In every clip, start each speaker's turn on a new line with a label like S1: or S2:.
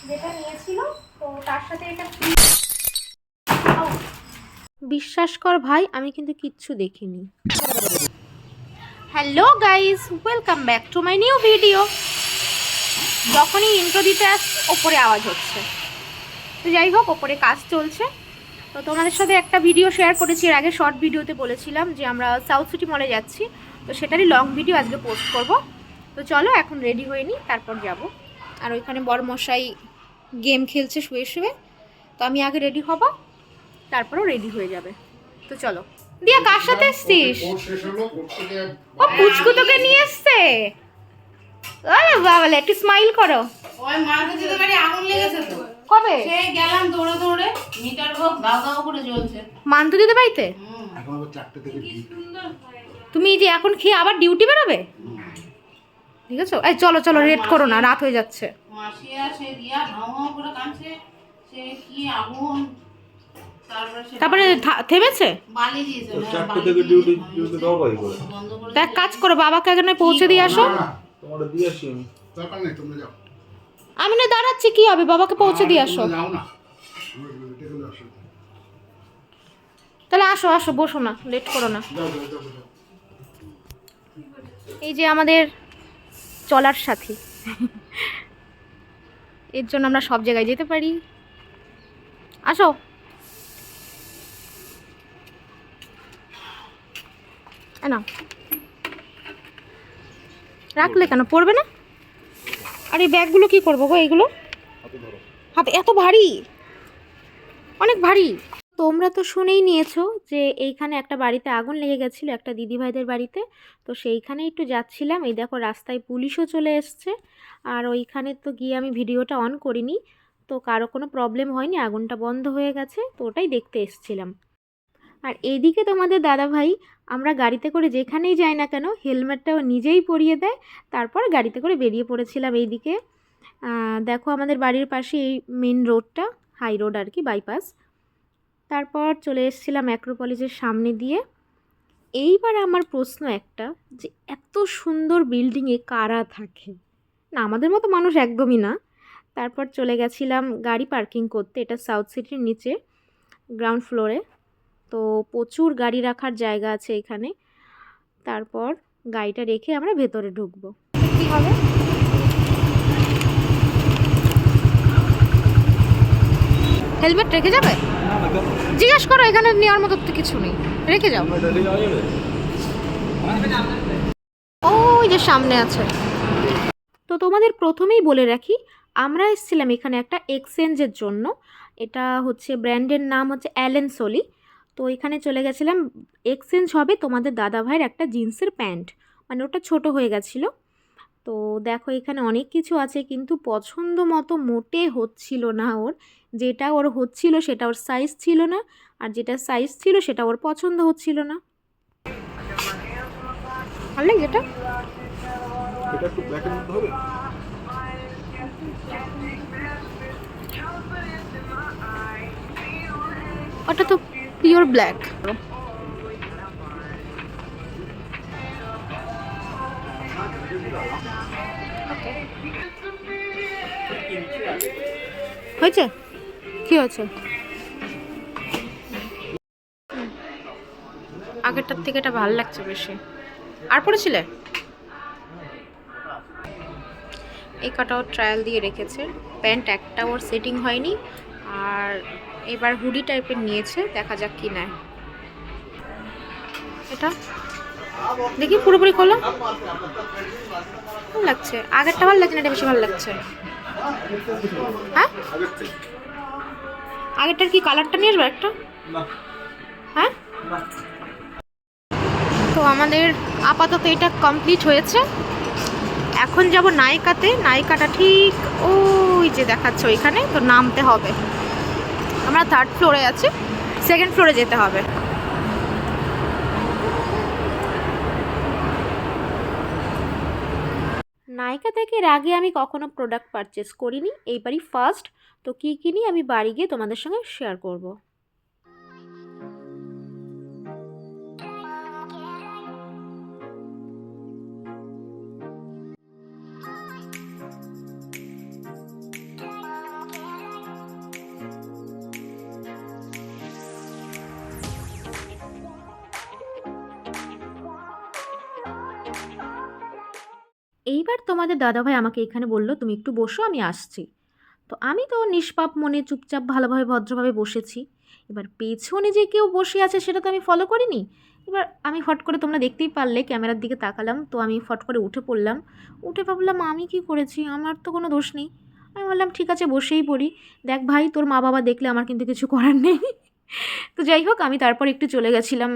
S1: যেটা নিয়েছিল, তো তার সাথে এটা ফ্রি। বিশ্বাস কর ভাই, আমি কিন্তু কিচ্ছু দেখিনি। Hello guys, welcome back to my new video. যখনই ইন্ট্রো দিতে আসছি ওপরে আওয়াজ হচ্ছে, তো যাই হোক, ওপরে কাজ চলছে। তো তোমাদের সাথে একটা ভিডিও শেয়ার করেছি এর আগে, শর্ট ভিডিওতে বলেছিলাম যে আমরা সাউথ সিটি মলে যাচ্ছি, তো সেটারই লং ভিডিও আজকে পোস্ট করব। তো চলো এখন রেডি হয়ে নিই, তারপর যাব। আর ওইখানে বড় মশাই গেম খেলছে শুয়ে শুয়ে, তো আমি আগে রেডি হব, তারপরও রেডি হয়ে যাবে। তো চলো। দিয়া, কার সাথে এসছিস? ও পুচকু তোকে নিয়ে এসছে। আরে বাবা, একটু স্মাইল করো।
S2: ওই মাকে দিতে পারি, আগুন লেগেছে তো।
S1: কবে?
S2: সেই গেলাম দৌড়ে দৌড়ে, মিটার বক্স দাও দাও করে জ্বলছে।
S1: মান্তু দিতে পাইতে?
S3: এখন আবার 4টে থেকে
S1: তুমি যে এখন খেয়ে আবার ডিউটি বেরোবে? ঠিক আছে, এই চলো চলো, রেড করো না, রাত হয়ে যাচ্ছে।
S2: মাসিয়া সে দিয়া হাও হাও করে কাঁদছে, সে কি আগুন।
S1: তারপরে থেমেছে?
S2: বালি দিয়েছে,
S4: 4টে থেকে ডিউটি দাও ভাই করে।
S2: বন্ধ করে
S1: দেখ, কাজ করো, বাবাকে আগে নয় পৌঁছে দিয়ে আসো।
S4: তোমারে দিয়ে আসি আমি।
S3: দরকার নেই, তোমরা যাও।
S1: আমি না দাঁড়াচ্ছি, কি হবে, বাবাকে পৌঁছে দিয়ে আসো।
S3: তোমরা যাও না, আমরা লেটে গেলে অসুবিধা।
S1: তাহলে আসো আসো, বসো না, লেট করো না।
S3: যাও যাও যাও যাও।
S1: এই যে আমাদের চলার সাথী, এর জন্য আমরা সব জায়গায় যেতে পারি। আসো। না, রাখলে কেন, পড়বে না? আর এই ব্যাগগুলো কি করবো গো? এইগুলো হাতে এত ভারী, অনেক ভারী। তোমরা তো শুনেই নিয়েছো যে এইখানে একটা বাড়িতে আগুন লেগে গেছিলো, একটা দিদিভাইদের বাড়িতে। তো সেইখানে একটু যাচ্ছিলাম, এই দেখো রাস্তায় পুলিশও চলে এসছে। আর ওইখানে তো গিয়ে আমি ভিডিওটা অন করিনি, তো কারো কোনো প্রবলেম হয়নি, আগুনটা বন্ধ হয়ে গেছে, তো ওটাই দেখতে এসছিলাম। আর এইদিকে তোমাদের দাদাভাই, আমরা গাড়িতে করে যেখানেই যাই না কেন হেলমেটটাও নিজেই পরিয়ে দেয়, তারপর গাড়িতে করে বেরিয়ে পড়েছিলাম এইদিকে। দেখো আমাদের বাড়ির পাশে এই মেন রোডটা, হাই রোড আর কি, বাইপাস। তারপর চলে এসেছিলাম অ্যাক্রোপলিসের সামনে দিয়ে। এইবার আমার প্রশ্ন একটা, যে এত সুন্দর বিল্ডিংয়ে কারা থাকে? না, আমাদের মতো মানুষ একদমই না। তারপর চলে গেছিলাম গাড়ি পার্কিং করতে, এটা সাউথ সিটির নিচে গ্রাউন্ড ফ্লোরে, তো প্রচুর গাড়ি রাখার জায়গা আছে এখানে। তারপর গাড়িটা রেখে আমরা ভেতরে ঢুকবো। কী হবে? হেলমেট রেখে যাবে? জিজ্ঞাসা করো, এখানে নেওয়ার মতো তো কিছু নেই, রেখে যাও। ওই যে সামনে আছে। তো তোমাদের প্রথমেই বলে রাখি, আমরা এসেছিলাম এখানে একটা এক্সচেঞ্জের জন্য। এটা হচ্ছে ব্র্যান্ডের নাম হচ্ছে অ্যালেন সোলি। তো এখানে চলে গেছিলাম, এক্সচেঞ্জ হবে তোমাদের দাদাভাইয়ের একটা জিন্সের প্যান্ট, মানে ওটা ছোট হয়ে গেছিলো। তো দেখো এখানে অনেক কিছু আছে, কিন্তু পছন্দ মতো মোটে হচ্ছিল না ওর। যেটা ওর হচ্ছিল সেটা ওর সাইজ ছিল না, আর যেটা সাইজ ছিল সেটা ওর পছন্দ হচ্ছিল না। ভালো লাগে এটা?
S4: এটা একটু ব্ল্যাকের মধ্যে হবে?
S1: ওটা তো পিওর ব্ল্যাক। হয়েছে? কি হয়েছে? আগেরটার থেকে এটা ভালো লাগছে বেশি। আর পড়েছিলে? এই কাটাও ট্রায়াল দিয়ে রেখেছে, প্যান্ট একটা ওর সেটিং হয়নি, আর এবার হুডি টাইপের নিয়েছে, দেখা যাক কি নেয়। এটা দেখি পুরোপুরি খোলো। ভালো লাগছে, আগেরটা ভালো লাগছে না, এটা বেশি ভালো লাগছে। হ্যাঁ, আগেরটার কি কালারটা নিয়ে আসবে একটা? হ্যাঁ, তো আমাদের আপাতত এটা কমপ্লিট হয়েছে। এখন যাব নায়িকাতে, নায়িকাটা ঠিক ওই যে দেখাচ্ছে ওইখানে, তো নামতে হবে। আমরা 3rd ফ্লোরে আছি, 2nd ফ্লোরে যেতে হবে। নায়িকা থেকে এর আগে আমি কখনো প্রোডাক্ট পারচেস করিনি, এইবারই ফার্স্ট। তো কী কিনি আমি বাড়ি গিয়ে তোমাদের সঙ্গে শেয়ার করব। এইবার তোমাদের দাদাভাই আমাকে এখানে বলল তুমি একটু বসো, আমি আসছি। তো আমি তো নিষ্পাপ মনে চুপচাপ ভালোভাবে ভদ্রভাবে বসেছি। এবার পেছনে যে কেউ বসে আছে সেটা তো আমি ফলো করিনি। এবার আমি ফট করে, তোমরা দেখতেই পারলে, ক্যামেরার দিকে তাকালাম, তো আমি ফট করে উঠে পড়লাম। উঠে ভাবলাম আমি কি করেছি, আমার তো কোনো দোষ নেই। আমি বললাম ঠিক আছে বসেই পড়ি। দেখ ভাই, তোর মা বাবা দেখলে আমার কিন্তু কিছু করার নেই। তো যাই হোক, আমি তারপর একটু চলে গেছিলাম,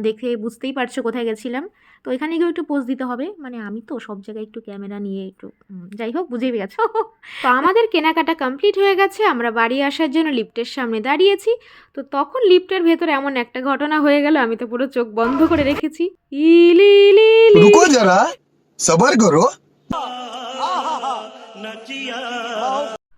S1: দেখে বুঝতেই পারছো কোথায় গেছিলাম। তো এখানে গিয়েও একটু পোজ দিতে হবে, মানে আমি তো সব জায়গায় একটু ক্যামেরা নিয়ে একটু যাই হোক, বুঝেই গেছো। তো আমাদের কেনাকাটা কমপ্লিট হয়ে গেছে, আমরা বাড়ি আসার জন্য লিফটের সামনে দাঁড়িয়েছি। তো তখন লিফটের ভেতরে এমন একটা ঘটনা হয়ে গেল, আমি তো পুরো চোখ বন্ধ করে রেখেছি। ইলি লি লি।
S5: रुको जरा सबर करो।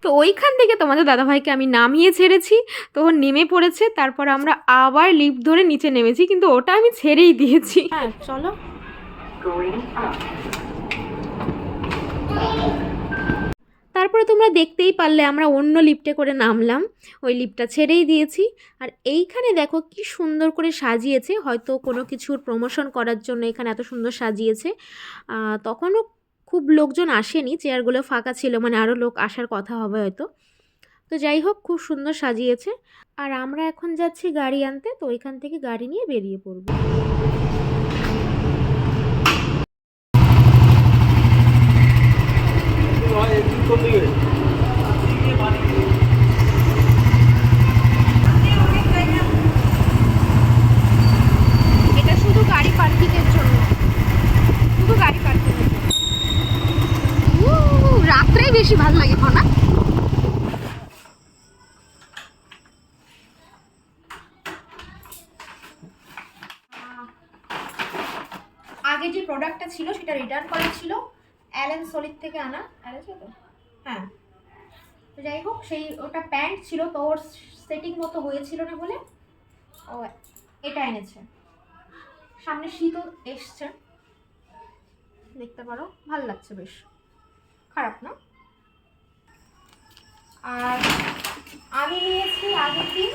S1: তো ওইখান থেকে তোমাদের দাদাভাইকে আমি নামিয়ে ছেড়েছি, তো ও নেমে পড়েছে। তারপর আমরা আবার লিফট ধরে নিচে নেমেছি, কিন্তু ওটা আমি ছেড়েই দিয়েছি। হ্যাঁ চলো। তারপরে তোমরা দেখতেই পারলে আমরা অন্য লিফটে করে নামলাম, ওই লিফটটা ছেড়েই দিয়েছি। আর এইখানে দেখো কি সুন্দর করে সাজিয়েছে, হয়তো কোনো কিছুর প্রমোশন করার জন্য এখানে এত সুন্দর সাজিয়েছে। তখনও খুব লোকজন আসেনি, চেয়ারগুলো ফাঁকা ছিল, মানে আরও লোক আসার কথা হবে হয়তো। তো যাই হোক, খুব সুন্দর সাজিয়েছে। আর আমরা এখন যাচ্ছি গাড়ি আনতে, তো ওইখান থেকে গাড়ি নিয়ে বেরিয়ে পড়বো।
S4: ভাই একটু কোন দিকে?
S1: এটা শুধু গাড়ি পার্কিংয়ের জন্য, শুধু গাড়ি পার্কিংয়ের জন্য। রাত্রেই বেশি ভালো লাগে না? আগে যে প্রোডাক্টটা ছিল সেটা রিটার্ন করা ছিল, অ্যালেন সলিড থেকে আনা। অ্যালেন তো হ্যাঁ। তো যাই হোক, সেই ওটা প্যান্ট ছিল, তো ওর সেটিং মতো হয়েছিল না বলে ও এটা এনেছে। সামনে শীতও এসছে, দেখতে পারো, ভালো লাগছে বেশ, খারাপ না। আর আমি নিয়েছি আগের দিন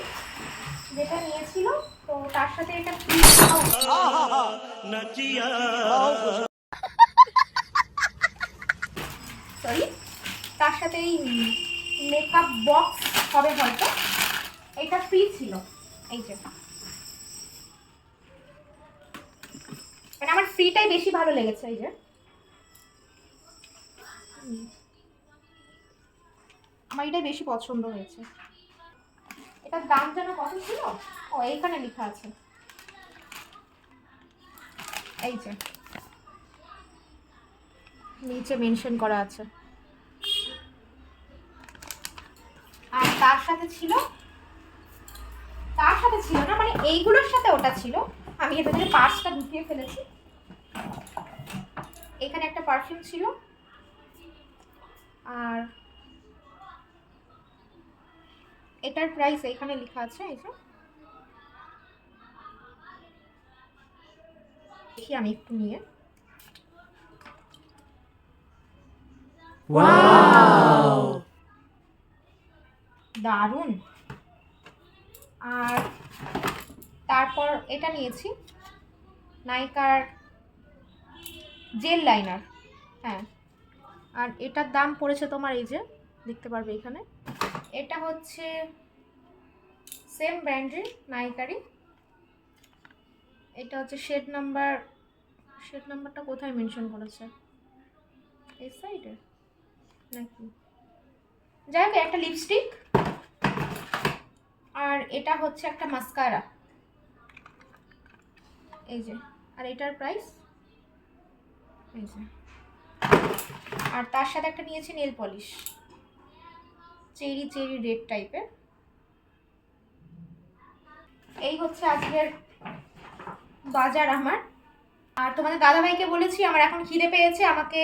S1: যেটা নিয়েছিল, তো তার সাথে এটা সরি, তার সাথে এই মেকআপ বক্স হবে হয়তো, এটা ফ্রি ছিল। এই যে মানে আমার ফ্রিটাই বেশি ভালো লেগেছে। এই যে আমার এটাই বেশি পছন্দ হয়েছে। এটার দাম যেন কত ছিল, ও এইখানে লেখা আছে, এই যে নিচে মেনশন করা আছে। আর তার সাথে ছিল না, মানে এইগুলোর সাথে ওটা ছিল। আমি এর ভেতরে পার্সটা ঢুকিয়ে ফেলেছি। এখানে একটা পারফিউম ছিল, আর এটার প্রাইস এখানে লেখা আছে। এই যে দেখি আমি একটু নিয়ে, দারুণ। আর তারপর এটা নিয়েছি, নাইকার জেল লাইনার। হ্যাঁ, আর এটার দাম পড়েছে তোমার, এই যে দেখতে পারবে এখানে, এটা হচ্ছে সেম ব্র্যান্ডের নাইকারই। এটা হচ্ছে শেড নাম্বারটা কোথায় মেনশন করেছে, এই সাইডে নাকি? যাই হোক, একটা লিপস্টিক, আর এটা হচ্ছে একটা মাস্কারা। এই যে, আর এটার প্রাইস এই যে। আর তার সাথে একটা নিয়েছি নেল পলিশ, চেরি রেড টাইপের। এই হচ্ছে আজকের বাজার আমার। আর তোমাদের দাদাভাইকে বলেছি আমার এখন খিদে পেয়েছে, আমাকে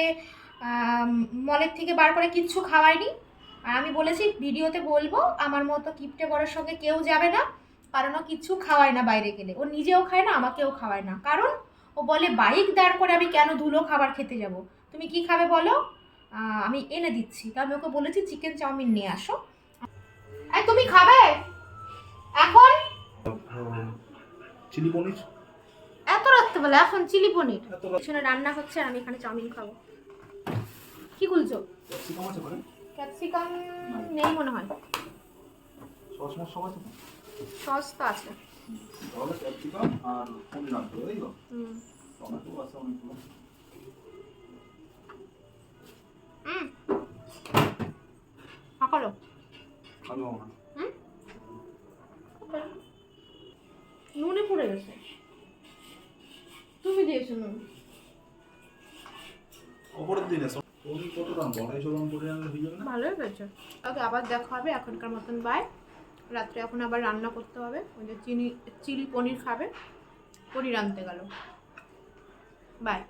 S1: মলের থেকে বার করে কিচ্ছু খাওয়ায়নি। আর আমি বলেছি ভিডিওতে বলবো আমার মতো কিপটে বড়ের সঙ্গে কেউ যাবে না, কারণ ও কিচ্ছু খাওয়ায় না বাইরে গেলে, ও নিজেও খায় না, আমাকেও খাওয়ায় না। কারণ ও বলে বাইক দাঁড় করে আমি কেন ধুলো খাবার খেতে যাব, তুমি কি খাবে বলো, আমি এনে দিচ্ছি। তো আমি ওকে বলেছি চিকেন চাউমিন নিয়ে আসো। এই তুমি খাবে এখন
S4: চিলি পনির
S1: এত রাত্রেবেলা? এখন চিলি পনির পিছনে রান্না হচ্ছে আর আমি এখানে চাউমিন খাবো। কি খুলছো?
S4: ক্যাপসিকাম আছে মানে
S1: ক্যাপসিকাম নেই মনে হয়।
S4: সস মস আছে তো?
S1: সস তো আছে।
S4: তাহলে ক্যাপসিকাম আর পনির আনতে হবে, তাই তো?
S1: হুম
S4: টমেটো আছে অনেকগুলো।
S1: মাখালো।
S4: ভালো হবে না।
S1: হুম নুনে পড়ে গেছে। তুমি দিয়েছো নুন।
S4: অপরের দিনে পনির কত দাম? 250 গ্রাম পনির আনলে হয়ে যাবে না?
S1: ভালোই হয়েছে। ওকে আবার দেখা হবে, এখনকার মতন বাই। রাত্রে এখন আবার রান্না করতে হবে, ওই যে চিলি পনির খাবে, পনির আনতে গেল। বাই।